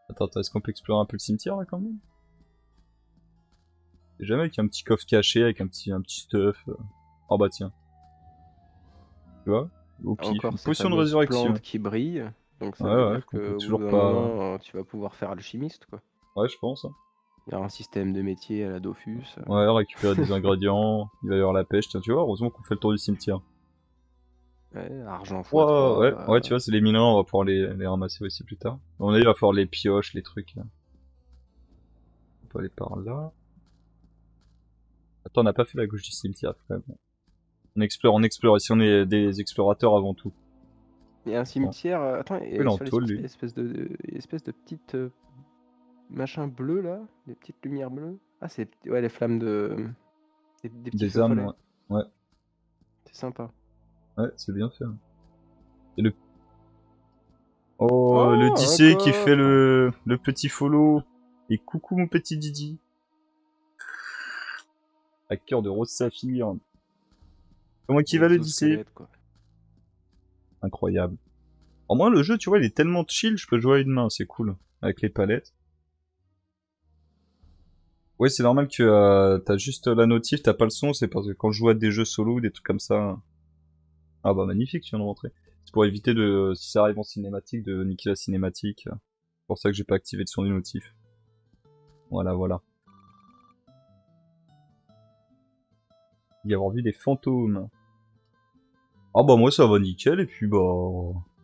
Attends, est-ce qu'on peut explorer un peu le cimetière là quand même? C'est jamais avec un petit coffre caché, avec un petit stuff. Oh bah tiens, tu vois? Au pif, une Encore ces potion de fameuses plantes résurrection. qui brillent, donc ça veut Ouais, dire qu'on peut qu'au bout toujours d'un pas... moment, tu vas pouvoir faire alchimiste, quoi. Ouais, je pense. Hein. Il y aura un système de métier à la Dofus. Ouais, récupérer des ingrédients, il va y avoir la pêche, tiens, tu vois, heureusement qu'on fait le tour du cimetière. Ouais, argent Ouais, x3. ouais, tu vois, c'est les mineurs, on va pouvoir les ramasser aussi plus tard. On il va falloir les pioches, les trucs, là. On peut aller par là. Attends, on n'a pas fait la gauche du cimetière, quand même. On explore, ici on est des explorateurs avant tout. Il y a un Bon. cimetière. Attends, Il et est en sur les tôle, cimetières, il y lui. a espèce de petites machins bleus là, des petites lumières bleues. Ah, c'est ouais, les flammes des petits Des feux âmes, follets. ouais. Ouais, C'est sympa. ouais, c'est bien fait. Et le... Oh, le Oh, un Dissé qui fait coffre! le petit follow. Et coucou mon petit Didi. À cœur de rose saphir. Comment qui va le Dissé? Exosquelette, quoi. Incroyable. En moins, le jeu, tu vois, il est tellement chill, je peux jouer à une main, c'est cool. Avec les palettes. Ouais, c'est normal que t'as juste la notif, t'as pas le son, c'est parce que quand je joue à des jeux solo ou des trucs comme ça... Ah bah magnifique, tu viens de rentrer. C'est pour éviter de, si ça arrive en cinématique, de niquer la cinématique. C'est pour ça que j'ai pas activé le son du notif. Voilà, voilà. Y avoir vu des fantômes. Ah bah moi ça va nickel, et puis bah...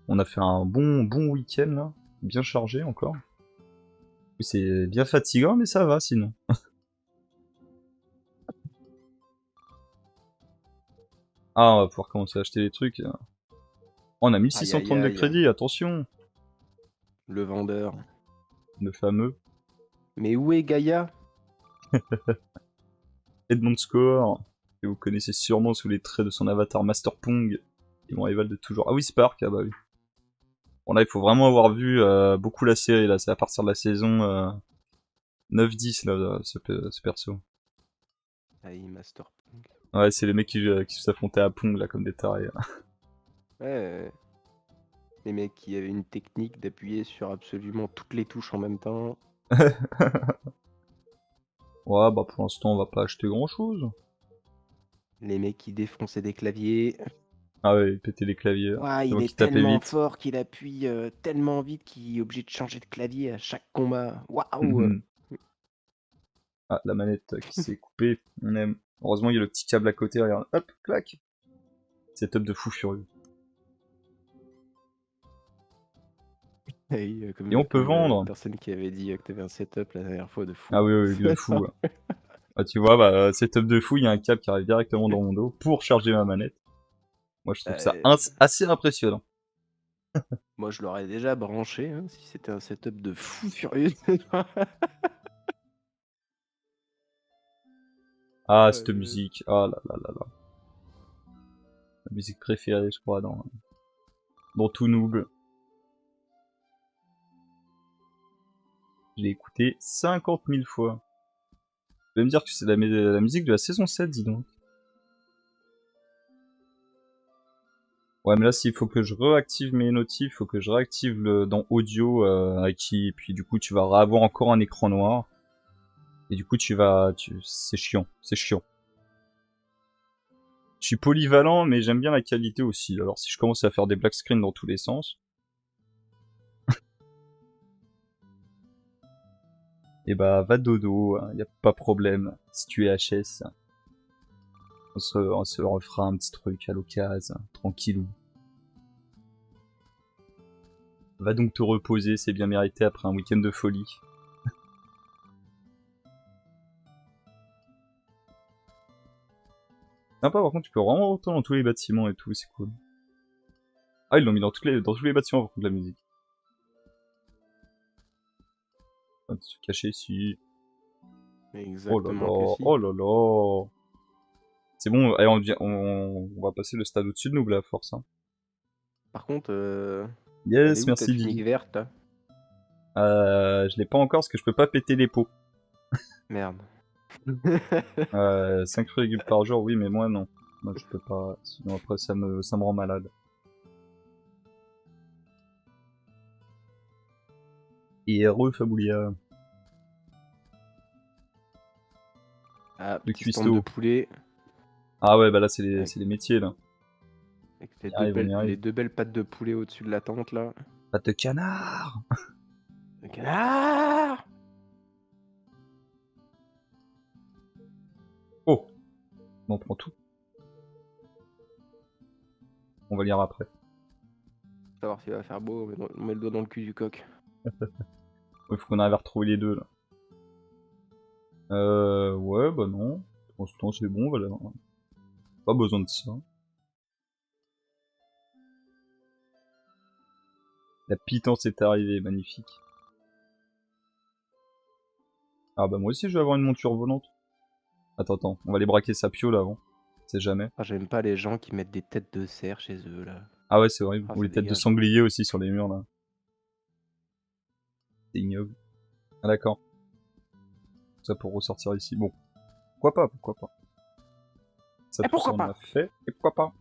On a fait un bon week-end là. Bien chargé encore. C'est bien fatigant, mais ça va sinon. Ah, on va pouvoir commencer à acheter des trucs. Oh, on a Aïe aïe 1630 de aïe. crédit, attention. Le vendeur. Le fameux Mais où est Gaïa? Edmond Score, que vous connaissez sûrement sous les traits de son avatar Master Pong, et mon rival de toujours. Ah oui, Spark, ah bah oui. Bon là, il faut vraiment avoir vu beaucoup la série, là, c'est à partir de la saison 9-10, là, ce perso. Aïe, Master Pong. Ouais, c'est les mecs qui s'affrontaient à Pong, là, comme des tarés. Ouais, les mecs qui avaient une technique d'appuyer sur absolument toutes les touches en même temps. Ouais, bah pour l'instant, on va pas acheter grand-chose. Les mecs qui défonçaient des claviers. Ah ouais, péter les claviers. Ouah, C'est il moi qui est tapais tellement vite. fort qu'il appuie tellement vite qu'il est obligé de changer de clavier à chaque combat. Waouh! Ah, la manette qui s'est coupée, on aime. Heureusement, il y a le petit câble à côté, regarde. Hop, clac. Setup de fou furieux. Hey, Et on peut comme la vendre. personne qui avait dit que t'avais un setup la dernière fois de Ah fou. oui, oui, de fou. Ouais. Ah, tu vois, bah, setup de fou, il y a un câble qui arrive directement dans mon dos pour charger ma manette. Moi, je trouve ça Euh, assez impressionnant. Moi, je l'aurais déjà branché hein, si c'était un setup de fou furieux. Ah, cette Euh, musique. Ah là là là là. La musique préférée, je crois, dans tout noob. Je l'ai écouté 50 000 fois. Tu vas me dire que c'est la musique de la saison 7, dis donc. Ouais, mais là, s'il faut que je réactive mes notifs, faut que je réactive dans audio, et puis du coup, tu vas avoir encore un écran noir. Et du coup, c'est chiant, c'est chiant. Je suis polyvalent, mais j'aime bien la qualité aussi. Alors, si je commence à faire des black screens dans tous les sens, et bah, va dodo, y a pas problème. Si tu es HS, on se refera un petit truc à l'occasion, tranquillou. Va donc te reposer, c'est bien mérité après un week-end de folie. Sympa, par contre, tu peux vraiment retourner dans tous les bâtiments et tout, c'est cool. Ah, ils l'ont mis dans tous les bâtiments, par contre, la musique. On va se cacher ici. Oh là Exactement que là, si. oh là là. C'est bon, allez, on va passer le stade au-dessus de nous, là, à force. Hein. Par contre, elle est Yes, où ta merci tunique Didi. verte là? Je l'ai pas encore parce que je peux pas péter les pots. Merde. 5 fruits par jour, oui, mais moi non. Moi je peux pas, sinon après ça me rend malade. Et re Faboulia. Ah, Le petit stand de cuistot. poulet. Ah ouais, bah là, c'est Avec, les métiers, là. avec On y arrive, on y les arrive. deux belles pattes de poulet au-dessus de la tente là. Pâte de canard. Le canard. Oh, on prend tout. On va lire après. Savoir s'il va faire beau, on met le doigt dans le cul du coq. Il faut qu'on arrive à retrouver les deux, là. Ouais, bah non. Pour l'instant, c'est bon, voilà. Pas besoin de ça. La pitance est arrivée, magnifique. Ah bah moi aussi, je vais avoir une monture volante. Attends, on va aller braquer sa pio, là, avant. C'est jamais. Ah, j'aime pas les gens qui mettent des têtes de cerf chez eux là. Ah ouais, c'est horrible. Ah, Ou ça les têtes de dégage. sanglier aussi sur les murs, là. C'est ignoble. Ah d'accord. Ça pour ressortir ici. Bon. Pourquoi pas. Ça, Et tout ça, pourquoi on a pas? fait. Et pourquoi pas.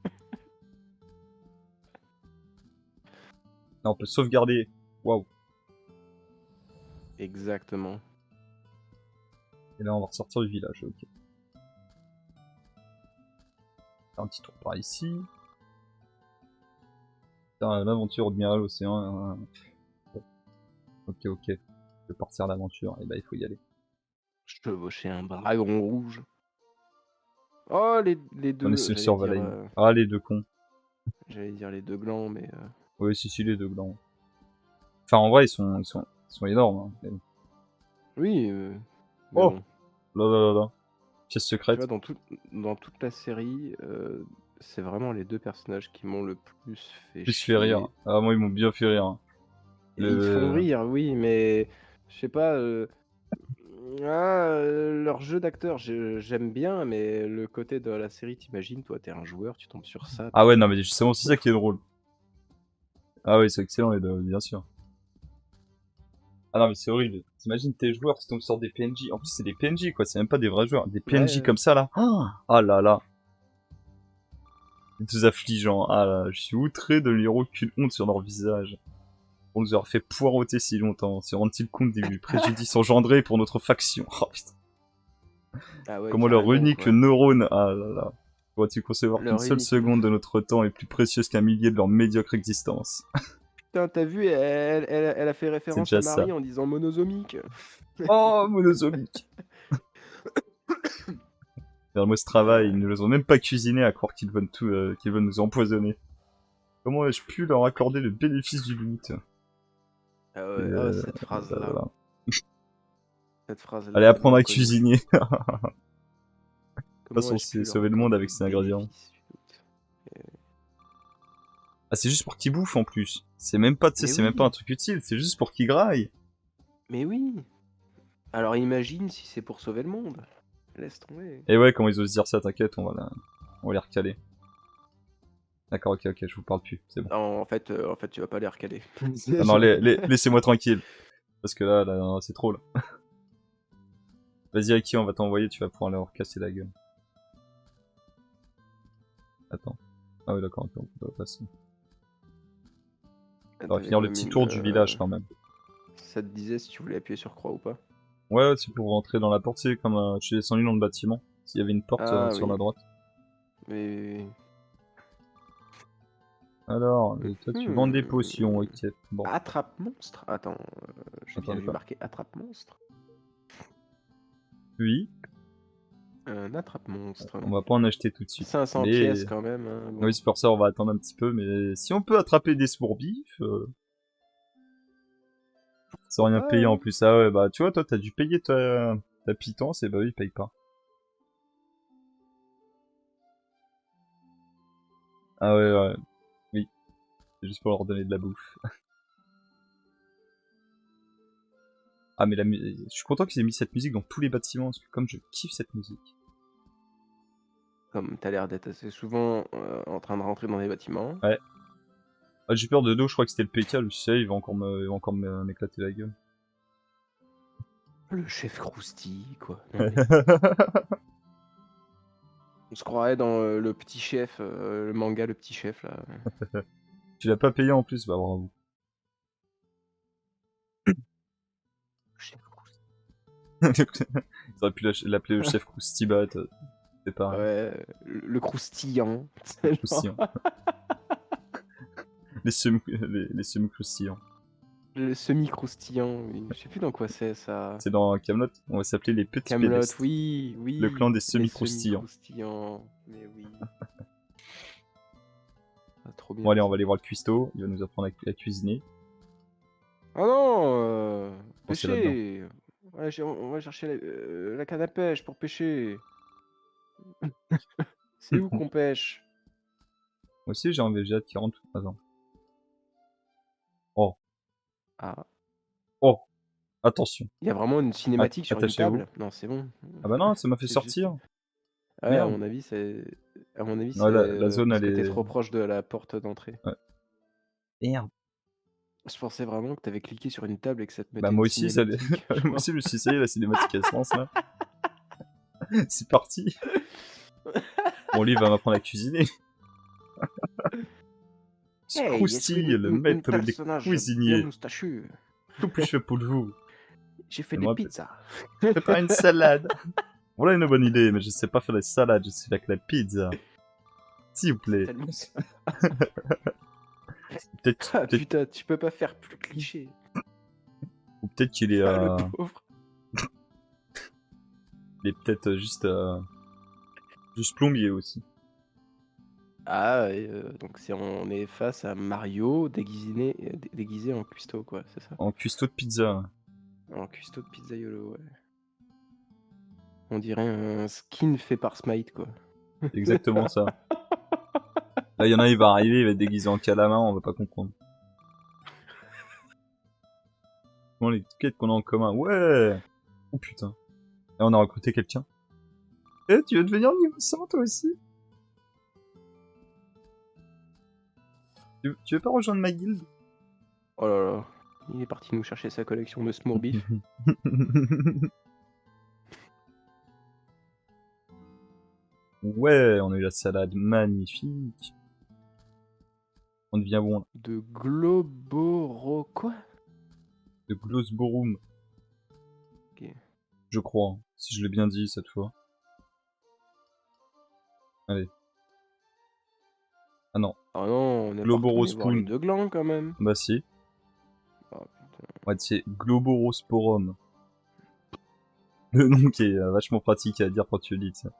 Là, on peut sauvegarder. Waouh. Exactement. Et là, on va ressortir du village, ok. Un petit tour par ici. L'aventure admirale océan. Bon. Ok. Je vais partir à l'aventure. Et bah, il faut y aller. Chevaucher un dragon rouge. Oh, les On est deux, sur Valheim. Ah, les deux cons. j'allais dire les deux glands, mais Oui, si, les deux glands. Enfin, en vrai, ils sont énormes. Hein. Mais... oui, mais Oh, bon. là. Pièce Tu secrète. vois, dans toute la série, c'est vraiment les deux personnages qui m'ont le plus fait Plus fait rire. chier. Ah, moi, ils m'ont bien fait rire. Et ils font rire, oui, mais je sais pas. Leur jeu d'acteur, j'aime bien, mais le côté de la série, t'imagines, toi, t'es un joueur, tu tombes sur ça, Ah ouais, non, putain. mais justement, c'est ça qui est drôle. Ah oui, c'est excellent, les deux, bien sûr. Ah non, mais c'est horrible. T'imagines tes joueurs qui tombent sur des PNJ. En plus, c'est des PNJ, quoi. C'est même pas des vrais joueurs. Des PNJ Ouais, comme ça, là. Ah là là. C'est tout affligeant. Ah là, je suis outré de lire aucune honte sur leur visage. On nous aura fait poireauter si longtemps. Se rendent-ils compte des préjudices engendrés pour notre faction? Oh putain. ah ouais, Comment leur carrément, unique quoi. neurone. Ah là là. Pourrais-tu concevoir qu'une Leur seule unique. seconde de notre temps est plus précieuse qu'un millier de leur médiocre existence? Putain, t'as vu, elle a fait C'est référence à déjà ça. Marie en disant monosomique. Oh, monosomique. Vers ce travail, ils ne les ont même pas cuisinés à croire qu'ils veulent tout, qu'ils veulent nous empoisonner. Comment ai-je pu leur accorder le bénéfice du doute? Ah ouais, oh, cette phrase-là. Voilà. Cette phrase-là Allez, est apprendre tellement à connue. cuisiner. De toute Comment façon, ai-je c'est pu leur sauver le monde accorder avec le ces ingrédients. bénéfice du doute? Ah, c'est juste pour qu'ils bouffent en plus. C'est même pas, tu sais, Mais c'est même pas oui, un truc utile, c'est juste pour qu'ils graillent. mais oui. Alors imagine si c'est pour sauver le monde. Laisse tomber. Et ouais, comment ils osent dire ça, t'inquiète, on va les recaler. D'accord, ok, je vous parle plus, c'est bon. Non, en fait, tu vas pas les recaler. Ah non, laissez-moi tranquille. Parce que là, c'est trop, là. Vas-y, Aki, on va t'envoyer, tu vas pouvoir leur casser la gueule. Attends. Ah oui, d'accord, on peut pas passer. On va T'avais finir quand le même petit tour du village, quand même. Ça te disait si tu voulais appuyer sur croix ou pas? Ouais, c'est pour rentrer dans la porte, c'est comme je suis descendu dans le bâtiment. S'il y avait une porte Ah sur la oui. droite. Mais... Alors, toi tu vends des Hmm. potions, ok. Bon, Attrape monstre. Attends, attends, j'ai marqué attrape monstre. oui, Un attrape monstre. on va pas en acheter tout de suite. 500 Mais, pièces quand même. Hein, bon. oui, c'est pour ça on va attendre un petit peu. Mais si on peut attraper des sbourbifs, sans rien payer en Ouais. plus. Ah ouais, bah tu vois, toi t'as dû payer ta pitance, et bah oui, il paye pas. Ah ouais, oui, c'est juste pour leur donner de la bouffe. Ah mais je suis content qu'ils aient mis cette musique dans tous les bâtiments, parce que comme je kiffe cette musique. Comme t'as l'air d'être assez souvent en train de rentrer dans les bâtiments. Ouais. Ah, j'ai peur de dos, je crois que c'était le PK, le sais, il va encore m'éclater la gueule. Le chef croustille, quoi. Non, mais... On se croirait dans le petit chef, le manga Le Petit Chef, là. Tu l'as pas payé en plus, bah bravo. Ils auraient pu l'appeler le chef Croustibat, c'est pareil. Ouais, le croustillant. C'est genre- Croustillant. Les semi-croustillants. Le semi-croustillant. Oui. Je sais plus dans quoi c'est ça. C'est dans Camelot. On va s'appeler les petits Camelot, pédestres. oui, oui. Le clan des les semi-croustillants. semi-croustillants. Mais oui. Ah, trop bien. Bon allez, on va aller voir le cuistot. Il va nous apprendre à cuisiner. Oh non, Bon, c'est là-dedans. pêcher. Ouais, on va chercher la canne à pêche pour pêcher. C'est où qu'on pêche? Moi aussi, j'ai un VGA de 40. Attends. Oh. Ah, Oh. Attention. il y a vraiment une cinématique sur une attachez-vous. table? Non, c'est bon. Ah bah non, ça m'a fait C'est juste- sortir. Ouais, Merde. à mon avis, c'est. À mon avis, Ouais, c'est la zone, parce elle que t'es est- trop proche de la porte d'entrée. Merde. Je pensais vraiment que t'avais cliqué sur une table et que ça te mettait Bah une moi aussi, ça cinématique. moi aussi, je me suis dit, ça y est, la cinématique, elle se lance là. C'est parti. Bon, lui, il va m'apprendre à cuisiner. Hey, Croustille, le maître des personnage cuisiniers. bien moustachu. Tout plus je fais pour vous. J'ai fait Et des moi, pizzas. Prépare une salade. Voilà une bonne idée, mais je sais pas faire la salade, je sais faire que la pizza. S'il vous plaît. Tellement ça. Peut-être Ah putain, tu peux pas faire plus cliché. ou peut-être qu'il est, Ah, le pauvre. il est peut-être juste plombier aussi. Ah, donc on est face à Mario déguisé en cuistot, quoi, c'est ça? En cuistot de pizza. En cuistot de pizzaiolo, ouais. On dirait un skin fait par Smite, quoi. Exactement ça. Là, il y en a, il va arriver, il va être déguisé en calamar, on va pas comprendre. Bon, les quêtes qu'on a en commun, ouais. Oh putain. Et on a recruté quelqu'un. Eh, tu veux devenir niveau 100 toi aussi? Tu veux pas rejoindre ma guilde? Oh là là, il est parti nous chercher sa collection de Smoorbif. Ouais, on a eu la salade magnifique. On devient bon là. De Globoro... Quoi? De Glosborum. Ok. Je crois, hein, si je l'ai bien dit cette fois. Allez. Ah non. Oh non, on est Globorospon. de gland quand même. Bah si. Oh putain. Ouais, c'est Globorosporum. Le nom qui est vachement pratique à dire quand tu le lis, ça.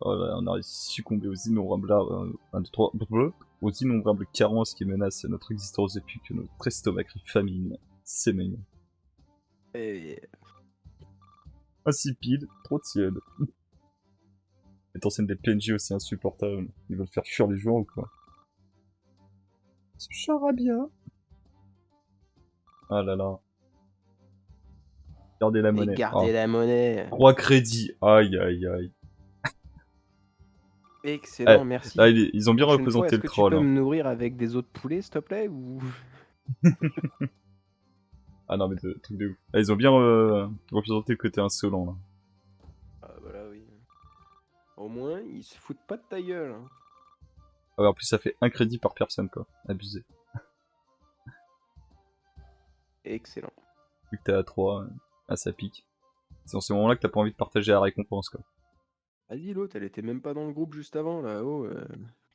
Oh là, on a succombé aux innombrables, aux innombrables carences qui menacent notre existence depuis que notre estomac crie famine. C'est mignon. Et... Insipide, trop tiède. Les scène des PNJ aussi insupportables. Ils veulent faire fuir les joueurs ou quoi? Ce charabia. Ah là là. Gardez la monnaie. gardez la monnaie. 3 crédits. Aïe aïe aïe. Excellent, merci. Là, ils ont bien Prochaine représenté fois, le est-ce que troll. tu peux Hein. me nourrir avec des os de poulet, s'il te plaît, ou... Ah non mais truc de ouf. Ah, ils ont bien représenté le côté insolent là. Ah bah là, oui. Au moins, ils se foutent pas de ta gueule. Hein. Ah ouais, en plus ça fait 1 crédit par personne quoi. Abusé. Excellent. Vu que t'es à 3, ça pique. C'est dans ce moment là que t'as pas envie de partager la récompense quoi. Vas-y, l'autre, elle était même pas dans le groupe juste avant, là. Oh,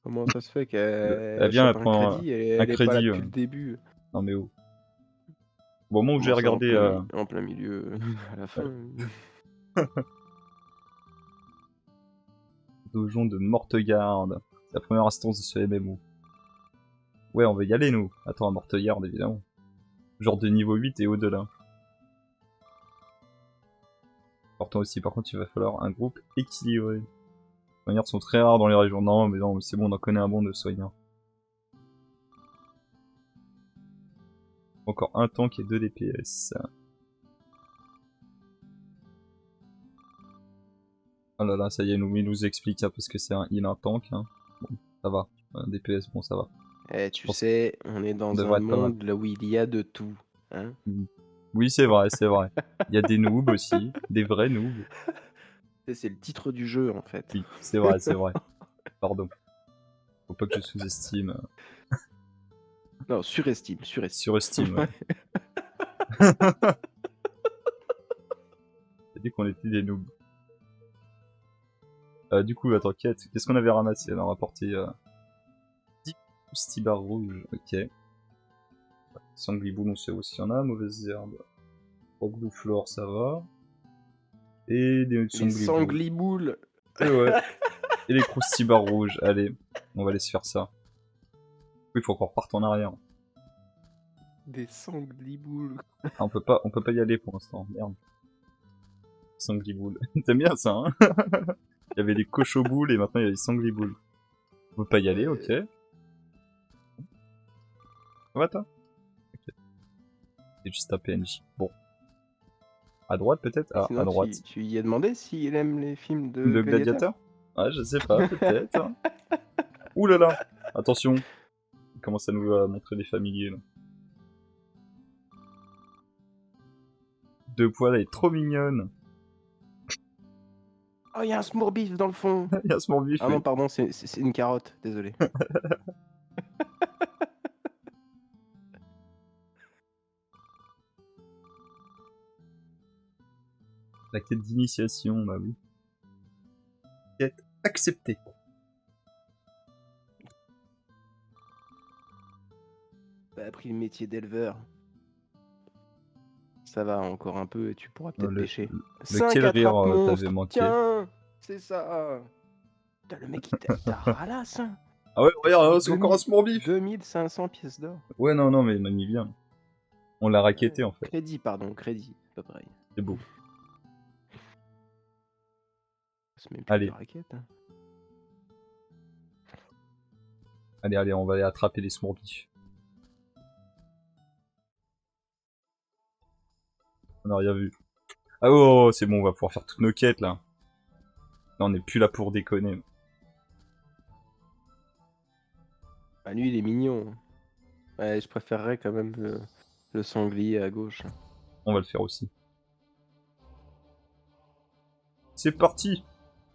comment ça se fait qu'elle Elle vient, chope elle prend un crédit et un elle est pas là crédit, depuis le début. Non mais oh. Au moment où j'ai Comment ça, regardé... en plein milieu, à la fin. Donjon de Mortegarde. C'est la première instance de ce MMO. Ouais, on va y aller nous. Attends, à Mortegarde évidemment. Genre de niveau 8 et au-delà. Important aussi, par contre, il va falloir un groupe équilibré. Les soignards sont très rares dans les régions. Non, mais c'est bon, on en connaît un bon de soignards. Encore un tank et 2 DPS. Oh là là, ça y est, il nous explique hein, parce que il a un tank. Hein. Bon, ça va. Un DPS, bon, ça va. Eh, tu sais, on est dans devrait un être pas mal. monde là où il y a de tout. Hein. Oui, c'est vrai, c'est vrai. Il y a des noobs aussi, des vrais noobs. C'est le titre du jeu, en fait. Oui, c'est vrai, c'est vrai. Pardon. Faut pas que je sous-estime. Non, surestime. Surestime, ouais. T'as dit qu'on était des noobs. Du coup, attends, qu'est-ce qu'on avait ramassé? On a rapporté 10 stibars rouges, ok. Sangliboule, on sait aussi y en a. Mauvaise herbe. Roqueflore, ça va. Et des Les sangliboules. Et ouais. Et les croustibars rouges. Allez, on va aller se faire ça. Oui, il faut qu'on reparte en arrière. Des sangliboules. Ah, on peut pas y aller pour l'instant. Merde. Sangliboule. T'aimes bien ça, hein? Il y avait les cochoboules et maintenant il y a les sangliboules. On peut pas y aller, ok. Ça va toi? Ok. C'est juste un PNJ. Bon. À droite peut-être? Ah, Sinon, à droite. Tu y as demandé s'il aime les films de Le gladiateur? Ah, je sais pas, peut-être. Ouh là là! Attention! Il commence à nous montrer des familiers là. Deux poils, elle est trop mignonne! Oh, il y a un smoorbif dans le fond. Il y a ce morbif. Ah non, pardon, c'est une carotte, désolé. La quête d'initiation, bah oui. Quête acceptée. T'as appris le métier d'éleveur. Ça va encore un peu et tu pourras peut-être pêcher. Lequel rire t'avais manqué? Tiens, c'est ça. Putain, le mec, il t'a ralasse, hein. Ah ouais, regarde, c'est encore un smoorbif! 2500 pièces d'or. Ouais, non, mais il m'a mis bien. On l'a raquetté en fait. Crédit, c'est pas pareil. C'est beau. C'est même plus Allez. de raquette, hein. Allez, on va aller attraper les smoorbifs. On a rien vu. Ah oh, c'est bon, on va pouvoir faire toutes nos quêtes là. Là, on est plus là pour déconner. Bah lui, il est mignon. Ouais, je préférerais quand même le sanglier à gauche. On va le faire aussi. C'est parti!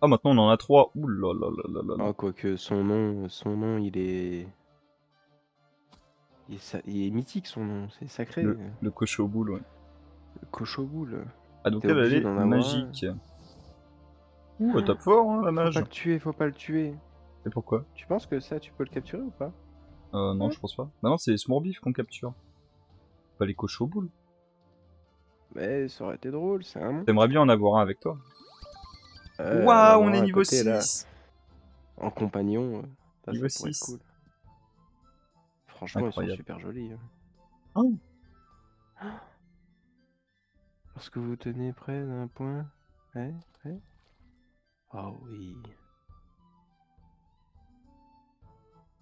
Ah, maintenant on en a 3. Ouh là là là là là là. Ah, quoique son nom, il est mythique, son nom, c'est sacré. Le cochoboule, ouais. Le cochoboule. Ah, donc T'es elle obligé est d'en avoir magique. Ouh, elle tape fort, hein, la mage. Faut pas le tuer. Et pourquoi? Tu penses que ça, tu peux le capturer ou pas? Non, je pense pas. Bah non, c'est les smoorbifs qu'on capture. Pas les cochoboules. Mais ça aurait été drôle, c'est un monstre. T'aimerais bien en avoir un avec toi. Waouh, on est niveau 6 là. En compagnon, niveau ça pourrait être 6. cool. Franchement, incroyable. Ils sont super jolis. Oh. Lorsque vous tenez près d'un point... Ouais. Oh oui.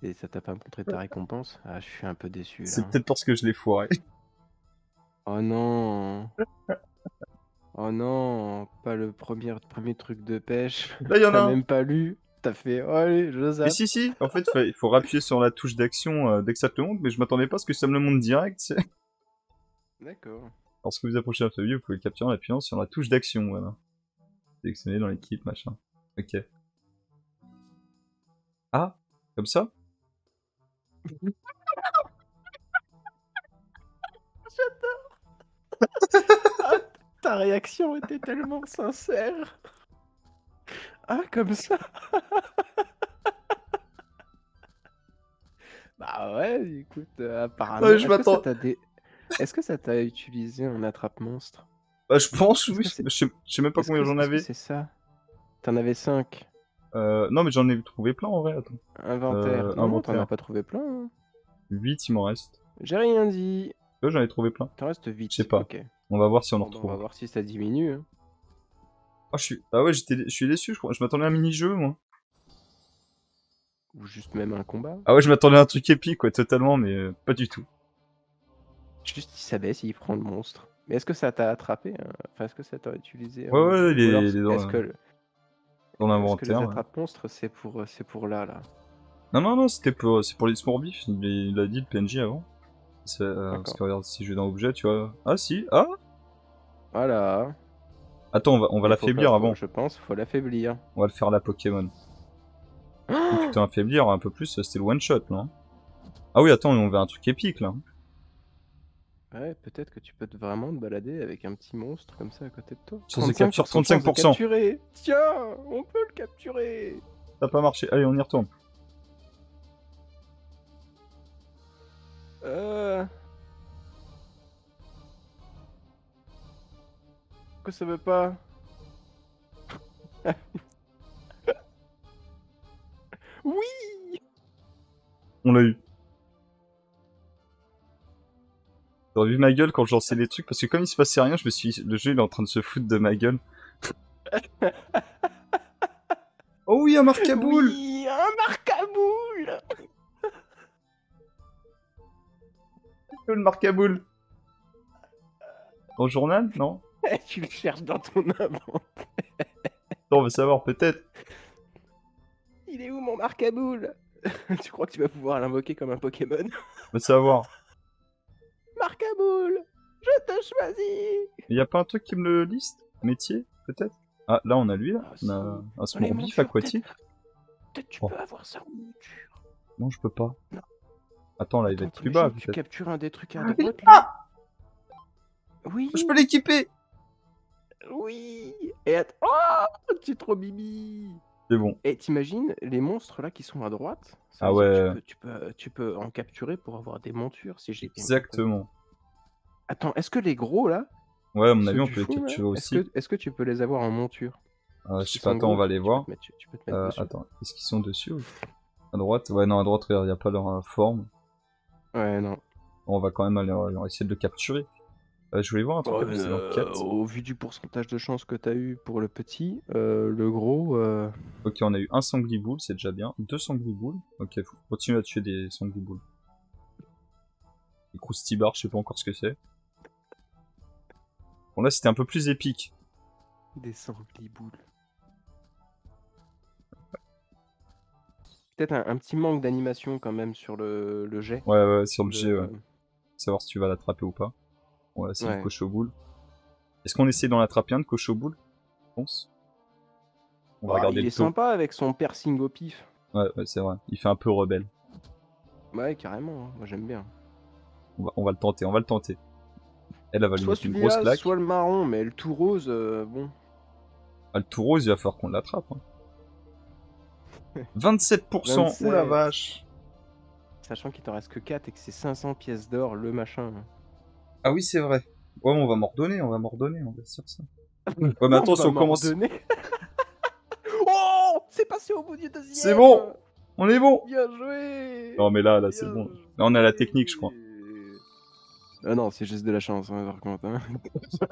Et ça t'a pas montré ta récompense? Ah, je suis un peu déçu là. C'est peut-être parce que je l'ai foiré. Oh non. Oh non, pas le premier truc de pêche. Là, il y en a T'as un. même pas lu. T'as fait, oh allez, je zappe. Mais si, en fait, il faut appuyer sur la touche d'action dès que ça te le montre, mais je m'attendais pas à ce que ça me le montre direct, tu sais. D'accord. Lorsque vous approchez un famille, vous pouvez le capturer en appuyant sur la touche d'action, voilà. Sélectionner dans l'équipe, machin. Ok. Ah, comme ça? Ah, ta réaction était tellement sincère. Ah, comme ça. Bah ouais, écoute, apparemment. Ouais, je m'attends. Est-ce que ça t'a utilisé en attrape-monstre? Bah, je pense, oui. Je sais même pas combien j'en avais. C'est ça. T'en avais 5. Non, mais j'en ai trouvé plein en vrai, attends. Inventaire. Non, inventaire. t'en as pas trouvé plein. Hein. 8, il m'en reste. J'ai rien dit. J'en ai trouvé plein. T'en restes 8. Je sais pas. Okay. On va voir si on en On retrouve. va voir si ça diminue. Hein. Ah ouais, je suis déçu, je crois. Je m'attendais à un mini-jeu, moi. Ou juste même un combat. Ah ouais, je m'attendais à un truc épique, ouais, totalement, mais pas du tout. Juste, il s'abaisse, il prend le monstre. Mais est-ce que ça t'a attrapé hein? Enfin, est-ce que ça t'a utilisé Ouais, il est dans Est-ce que l'inventaire. les attrape-monstres, c'est pour là Non, c'est pour les smoorbifs, il a dit le PNJ avant. Parce que regarde, si je vais dans objet, tu vois. Ah si, ah. Voilà. Attends, on va l'affaiblir avant. Je pense, faut l'affaiblir. On va le faire à la Pokémon. Oh, putain, affaiblir un peu plus, c'était le one shot, non? Ah oui, attends, on veut un truc épique là. Ouais, peut-être que tu peux vraiment te balader avec un petit monstre comme ça à côté de toi. Chance de capture, 35% de chance de 35%. capturer. Tiens, on peut le capturer. Ça n'a pas marché. Allez, on y retourne. Pourquoi ça veut pas? Oui. On l'a eu. T'aurais vu ma gueule quand je lançais des trucs, parce que comme il se passait rien, je me suis dit, le jeu il est en train de se foutre de ma gueule. Oh oui, un marque à boules. Oui, un marque à boules. Le marque à boules. Dans le journal? Non? Tu le cherches dans ton inventaire. Non, on va savoir, peut-être. Il est où mon marque à boules? Tu crois que tu vas pouvoir l'invoquer comme un Pokémon? On va savoir. Marque à boules, je te choisis. Il y a pas un truc qui me le liste? Métier, peut-être? Ah, là, on a lui, là. Ah, On si. a un Les Smorbif montures, aquatique. Peut-être tu Oh. peux avoir ça en mouture. Non, je peux pas. Non. Attends, là, il va Attends, être plus bas, t'imagines, tu peut-être. captures un des trucs à Ah, il est droite, là. là. Oui. Je peux l'équiper. Oui. Et oh, tu es trop bibi. C'est bon. Et t'imagines les monstres là qui sont à droite? Ça Ah veut dire ouais. que tu peux en capturer pour avoir des montures si j'ai bien compris. Exactement. Attends, est-ce que les gros là, Ouais, à mon avis, ceux on du peut les fond là, capturer aussi. est-ce que tu peux les avoir en monture? Je Ils sais pas, sont attends, on gros, va les voir. tu peux te mettre dessus. Attends, est-ce qu'ils sont dessus ou... À droite? Ouais, non, à droite, regarde, il n'y a pas leur forme. Ouais, non. On va quand même aller essayer de le capturer. Je voulais voir un truc, c'est dans quête. Au vu du pourcentage de chance que t'as eu pour le petit, le gros... Ok, on a eu un sangliboule, c'est déjà bien. 2 sangliboules. Ok, faut continuer à tuer des sangliboules. Les croustibars, je sais pas encore ce que c'est. Bon, là, c'était un peu plus épique. Des sangliboules. Peut-être un petit manque d'animation quand même sur le jet. Ouais, sur le jet, ouais. Savoir si tu vas l'attraper ou pas. Bon, là, c'est le cochoboule. Est-ce qu'on essaie d'en attraper un de cochoboule? Je pense. On va regarder il le est taux. sympa avec son piercing au pif. Ouais, c'est vrai. Il fait un peu rebelle. Ouais, carrément, hein. Moi j'aime bien. On va le tenter, on va le tenter. Elle va lui Soit mettre une grosse celui-là, claque. soit le marron, mais le tout rose, bon. Ah, le tout rose, il va falloir qu'on l'attrape. Hein. 27%, 27. ouh la vache. Sachant qu'il t'en reste que 4 et que c'est 500 pièces d'or le machin. Ah oui, c'est vrai. Ouais, on va m'ordonner, on va sur ça. Ouais, mais attends, si on commence... Oh, c'est passé au bout du deuxième. C'est bon. On est bon. Bien joué. Non, mais là, c'est bon. Là, on a la technique, je crois. Ah non, c'est juste de la chance, hein, par contre. Hein. Faut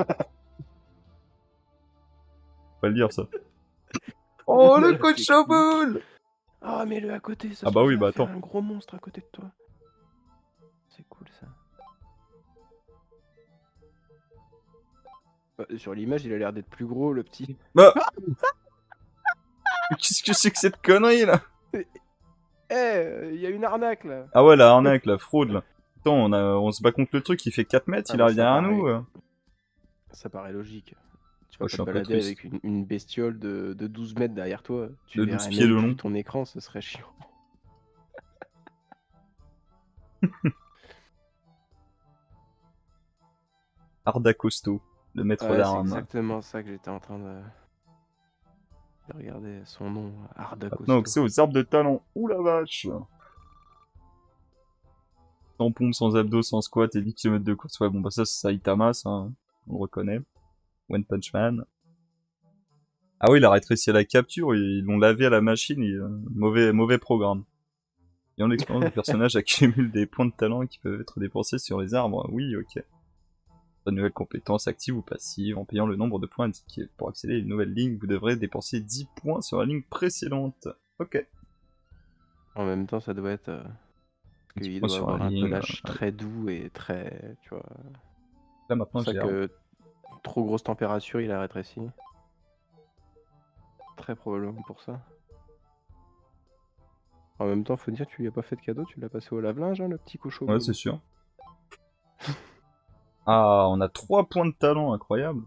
pas le dire, ça. Oh, le cochoboule. Ah, mais le à côté, ça Ah bah oui, bah attends. un gros monstre à côté de toi. C'est cool, ça. Sur l'image, il a l'air d'être plus gros, le petit. Bah. Qu'est-ce que c'est que cette connerie, là? Eh, il y a une arnaque, là. Ah ouais, la arnaque, la fraude, là. Attends, on se bat contre le truc, il fait 4 mètres, Ah, il bah, arrive ça derrière paraît. nous. Ça paraît logique. Tu vas Ouais, je suis pas un te peu balader triste. avec une bestiole de 12 mètres derrière toi. Tu De verrais 12 pieds même de plus long. ton écran, ce serait chiant. Arda Costo, le maître Ouais, c'est d'armes. exactement ça que j'étais en train de regarder. Son nom, Arda Costo. Maintenant, accès aux arbres de talent. Ouh la vache. Sans pompe, sans abdos, sans squat et 10 km de course. Ouais, bon, bah ça, c'est Saitama, ça. Hein. On le reconnaît. One Punch Man. Ah oui, il a rétréci à la capture, ils l'ont lavé à la machine, et, mauvais programme. Et en expérience, le personnage accumule des points de talent qui peuvent être dépensés sur les arbres. Oui, ok. De nouvelles compétences actives ou passives, en payant le nombre de points indiqués. Pour accéder à une nouvelle ligne, vous devrez dépenser 10 points sur la ligne précédente. Ok. En même temps, ça doit être... parce qu'il doit avoir un pelage très doux et très... Tu vois... Là, maintenant, c'est pour ça que trop grosse température, il a rétréci. Très probablement pour ça. En même temps, faut dire, tu lui as pas fait de cadeau, tu l'as passé au lave-linge, hein, le petit cochon. Ouais, c'est sûr. Ah, on a 3 points de talent, incroyable.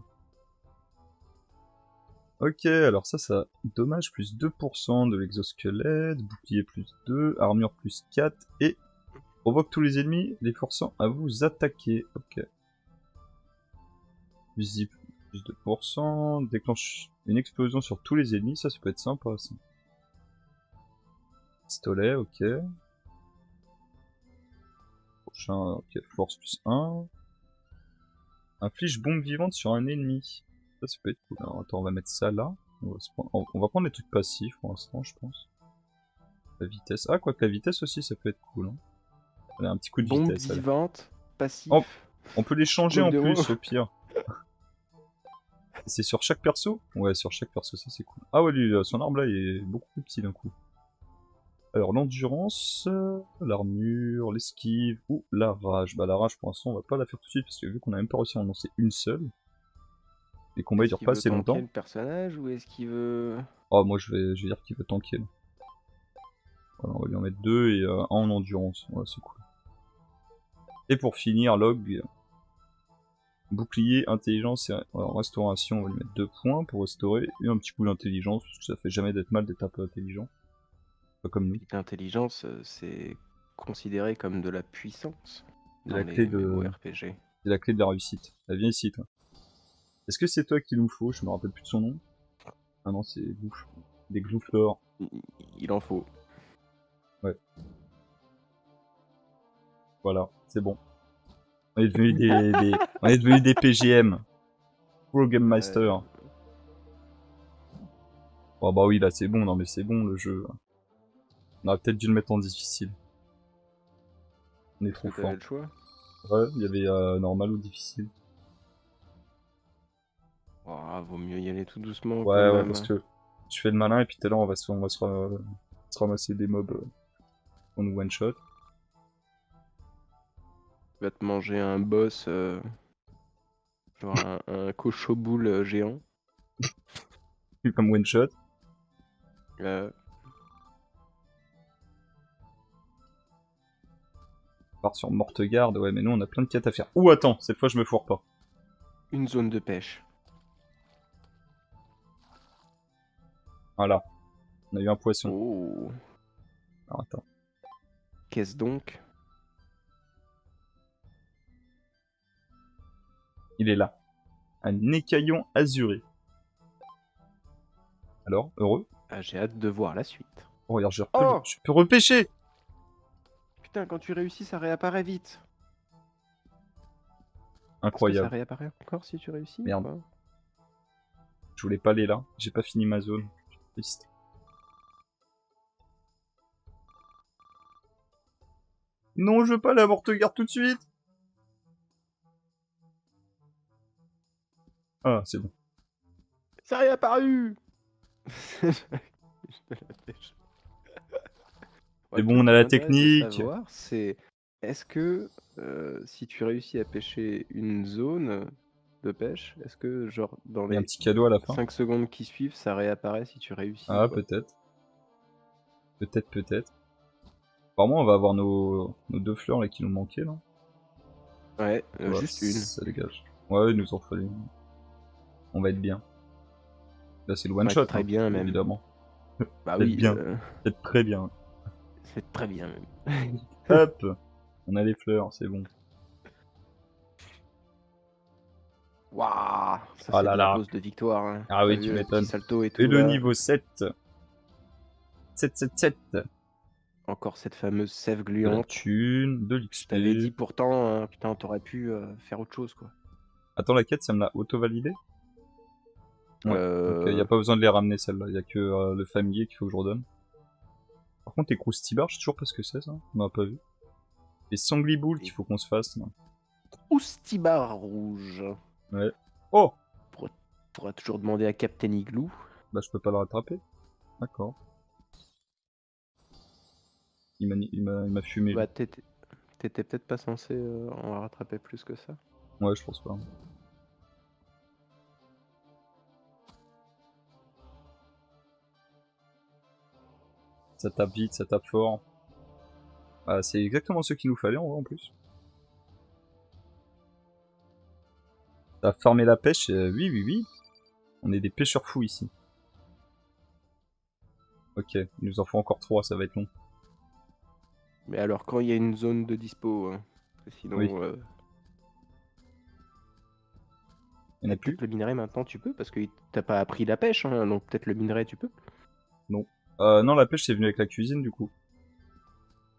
Ok, alors ça, dommage plus 2% de l'exosquelette, bouclier plus 2, armure plus 4 et Provoque tous les ennemis, les forçant à vous attaquer. Ok. Visible, plus 2%. Déclenche une explosion sur tous les ennemis, ça peut être sympa, ça. Pistolet, ok. Prochain, ok, force plus 1. Inflige bombe vivante sur un ennemi. Ça peut être cool. Alors, attends, on va mettre ça là. On va prendre les trucs passifs pour l'instant, je pense. La vitesse. Ah, quoi que la vitesse aussi, ça peut être cool. Hein. Allez, un petit coup de Bombe vitesse. Allez. vivante, passif. Oh, on peut les changer en Bloc de plus, mots. au pire. C'est sur chaque perso? Ouais, sur chaque perso, ça c'est cool. Ah ouais, lui, son arbre là, il est beaucoup plus petit d'un coup. Alors, l'endurance, l'armure, l'esquive ou la rage. Bah, la rage, pour l'instant, on va pas la faire tout de suite parce que vu qu'on a même pas réussi à en lancer une seule, les combats ils Est-ce durent qu'il pas veut assez tanker longtemps. le personnage ou est-ce qu'il veut... Oh, moi je vais dire qu'il veut tanker. Là. Voilà, on va lui en mettre 2 et 1 en endurance. Ouais, c'est cool. Et pour finir, log. Bouclier, intelligence et alors, restauration, on va lui mettre 2 points pour restaurer. Et un petit coup d'intelligence, parce que ça fait jamais d'être mal d'être un peu intelligent. Pas comme nous. L'intelligence, c'est considéré comme de la puissance C'est dans la clé les de... MMORPG. C'est la clé de la réussite. Ah, viens ici, toi. Est-ce que c'est toi qu'il nous faut? Je me rappelle plus de son nom. Ah non, c'est Glouf. Des Gloufleurs. Il en faut. Ouais. Voilà, c'est bon. On est devenu on est devenu des PGM. Pro Game Master. Oh bah oui, là c'est bon, non mais c'est bon le jeu. On aurait peut-être dû le mettre en difficile. On est Est-ce trop que t'avais fort. le choix? Ouais, il y avait normal ou difficile. Oh, vaut mieux y aller tout doucement quand Ouais, ouais, parce même. que tu fais le malin et puis tout à l'heure on va se ramasser des mobs en one shot. Tu vas te manger un boss, genre un cochoboule géant. Comme one shot. Euh, On part sur Mortegarde, ouais, mais nous on a plein de quêtes à faire. Ouh, attends, cette fois je me foire pas. une zone de pêche. Voilà, on a eu un poisson. Oh, Alors attends. qu'est-ce donc? Il est là. Un écaillon azuré. Alors, heureux? Ah, j'ai hâte de voir la suite. Oh, regarde, Oh! je peux repêcher! Putain, quand tu réussis, ça réapparaît vite. Est-ce que ça Incroyable. réapparaît encore si tu réussis ou Merde. pas? Je voulais pas aller là. J'ai pas fini ma zone. Triste. Non, je veux pas aller à Mortegarde tout de suite! Ah, c'est bon. Ça a réapparu! Je te la pêche. C'est Le bon, truc on a qui la m'intéresse de technique. savoir, c'est est-ce que si tu réussis à pêcher une zone de pêche, est-ce que genre dans Il y a un les petit cadeau à la fin. 5 secondes qui suivent, ça réapparaît si tu réussis ou Ah, pas? peut-être. Peut-être, peut-être. Apparemment, on va avoir nos 2 fleurs là qui nous manquaient là. Ouais, Voilà, juste une. ça dégage. Ouais, il nous en fallait une. On va être bien. Là, c'est le one Ouais, shot, très hein, bien même. évidemment. Bah Peut-être oui, bien. Peut-être très bien. c'est très bien même. Hop! On a les fleurs, c'est bon. Waouh, ça Ah c'est là de la là. pose de victoire. Hein. Ah T'as oui, tu vu le petit m'étonnes. salto et Et tout le là. niveau 7. 7. Encore cette fameuse sève De la gluante. thune, de Je t'avais dit l'XP. pourtant, putain, t'aurais pu faire autre chose quoi. Attends, la quête, ça me l'a auto-validé? Ouais. Donc, y a Euh... pas besoin de les ramener, celle-là. Y a que le familier qu'il faut que je redonne. Par contre, les croustibards, je sais toujours pas ce que c'est, ça. On m'a pas vu. Les sangliboule qu'il faut qu'on se fasse, là. Oustibar rouge. Ouais. Oh! Pourra toujours demander à Captain Igloo. Bah, je peux pas le rattraper. D'accord. Il m'a fumé, lui. Bah t'étais peut-être pas censé en rattraper plus que ça. Ouais, je pense pas. Ça tape vite, ça tape fort. Ah, c'est exactement ce qu'il nous fallait, en vrai, en plus. T'as farmé la pêche, oui, oui, oui. On est des pêcheurs fous, ici. Ok, il nous en faut encore 3, ça va être long. Mais alors, quand il y a une zone de dispo, hein. Parce que Oui, sinon, il n'y en a et plus? peut-être le minerai maintenant tu peux, parce que t'as pas appris la pêche, hein, donc peut-être le minerai tu peux. Non. Non, la pêche, c'est venu avec la cuisine, du coup.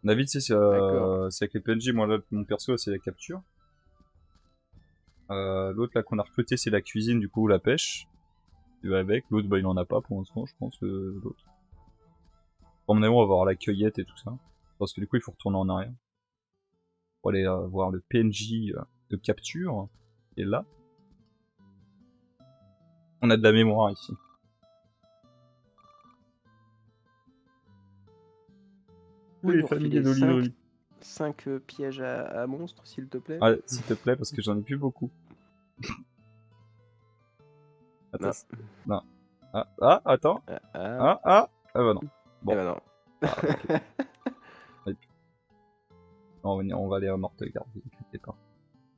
David, tu sais, D'accord. c'est avec les PNJ. Moi, là, mon perso, là, c'est la capture. L'autre, là, qu'on a recruté, c'est la cuisine, du coup, la pêche. Il va avec. L'autre, bah, il en a pas pour l'instant, je pense, l'autre. Pour mon avis, on va avoir la cueillette et tout ça. Parce que du coup, il faut retourner en arrière. Pour aller voir le PNJ de capture. Et là, on a de la mémoire ici. Tu Tous peux les nous familiers refiler 5 d'Olivery. 5 pièges à monstres, s'il te plaît? Ouais, s'il te plaît, parce que j'en ai plus beaucoup. Attends. Non. Non. Attends. Ah, ah. Ah bah non. Eh Bon. ben non. Ah, tant pis. Et puis, on va aller à Mortegarde, vous inquiétez pas.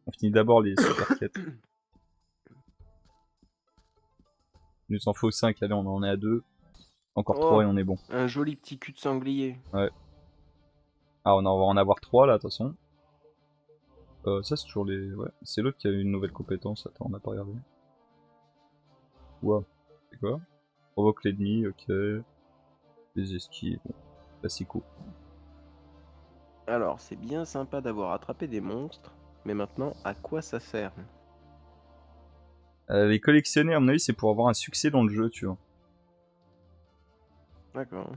On finit d'abord les super quêtes. Il nous en faut 5, allez, on en est à 2. Encore 3 Oh, et on est bon. un joli petit cul de sanglier. Ouais. Ah, on va en avoir 3 là, attention. Ça c'est toujours les... Ouais, c'est l'autre qui a une nouvelle compétence, attends, on n'a pas regardé. Ouah, c'est quoi? Provoque l'ennemi, ok. Les esquives, bon, classico. Alors, c'est bien sympa d'avoir attrapé des monstres, mais maintenant, à quoi ça sert? Les collectionner, à mon avis, c'est pour avoir un succès dans le jeu, tu vois. D'accord.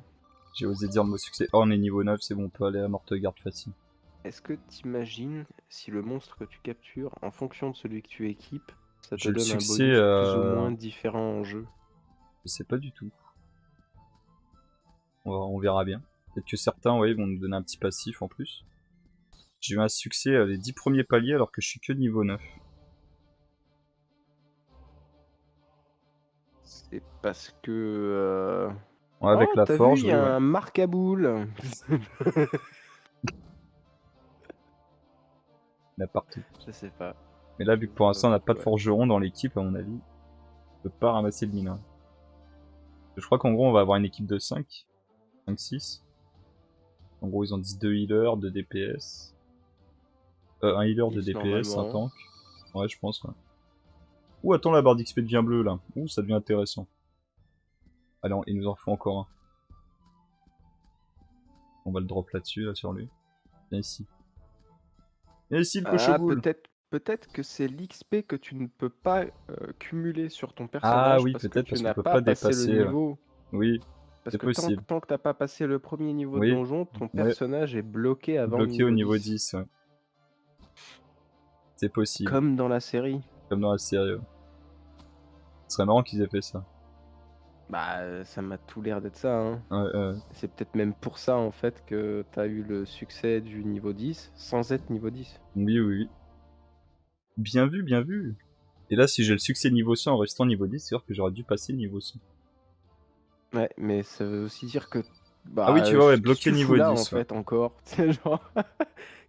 J'ai osé dire le mot succès. Oh, on est niveau 9, c'est bon, on peut aller à Mortegarde facile. Est-ce que t'imagines si le monstre que tu captures, en fonction de celui que tu équipes, ça te J'ai le donne un succès, bonus plus ou moins différent en jeu? je sais pas du tout. On verra bien. Peut-être que certains, ouais, vont nous donner un petit passif en plus. J'ai eu un succès les 10 premiers paliers alors que je suis que niveau 9. C'est parce que... Ouais, avec Oh, la t'as vu, forge, il y oui, a ouais. un marc à boules. Il y en a partout. Je sais pas. Mais là, vu que pour l'instant, on n'a pas de Ouais. forgeron dans l'équipe, à mon avis, on peut pas ramasser le minerai. Je crois qu'en gros, on va avoir une équipe de 5. 5-6. En gros, ils ont dit 2 healers, 2 DPS. Un healer de 10 DPS, un normalement. tank. Ouais, je pense, ouais. Ouh, attends, la barre d'XP devient bleue, là. Ouh, ça devient intéressant. Allez, il nous en faut encore un. On va le drop là-dessus, là, sur lui. Viens ici. Viens ici, le Ah, cochoboule. peut-être que c'est l'XP que tu ne peux pas cumuler sur ton Ah personnage oui, parce que peut-être tu parce qu'on n'as peut pas pas passé le dépasser. niveau. Oui, Parce c'est que possible. tant que t'as pas passé le premier niveau de Oui, donjon, ton ouais. personnage est bloqué avant le Bloqué au niveau niveau 10. 10, ouais. C'est possible. Comme dans la série. Comme dans la série. Ouais. Ce serait marrant qu'ils aient fait ça. Bah, ça m'a tout l'air d'être ça, hein. Ouais, C'est peut-être même pour ça, en fait, que t'as eu le succès du niveau 10 sans être niveau 10. oui, oui, oui. Bien vu, bien vu. Et là, si j'ai le succès niveau 100 en restant niveau 10, c'est sûr que j'aurais dû passer niveau 100. Ouais, mais ça veut aussi dire que... Ah oui, Bah, tu vois, ouais, qu'est-ce que bloqué tu fous niveau là, en 10, ouais. fait, encore? C'est genre...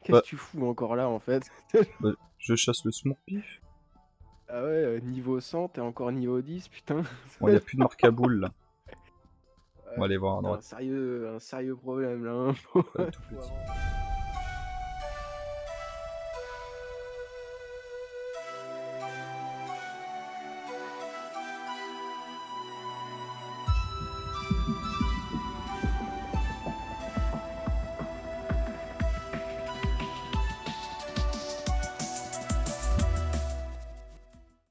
Qu'est-ce Bah, que tu fous encore là, en fait? bah, je chasse le smurpif. Ah ouais, niveau 100, t'es encore niveau 10, putain. Bon, il n'y a plus de marque à boule, là. On va Ouais, aller voir à t'as droite. un sérieux problème là, hein. Tout Faut petit. avancer.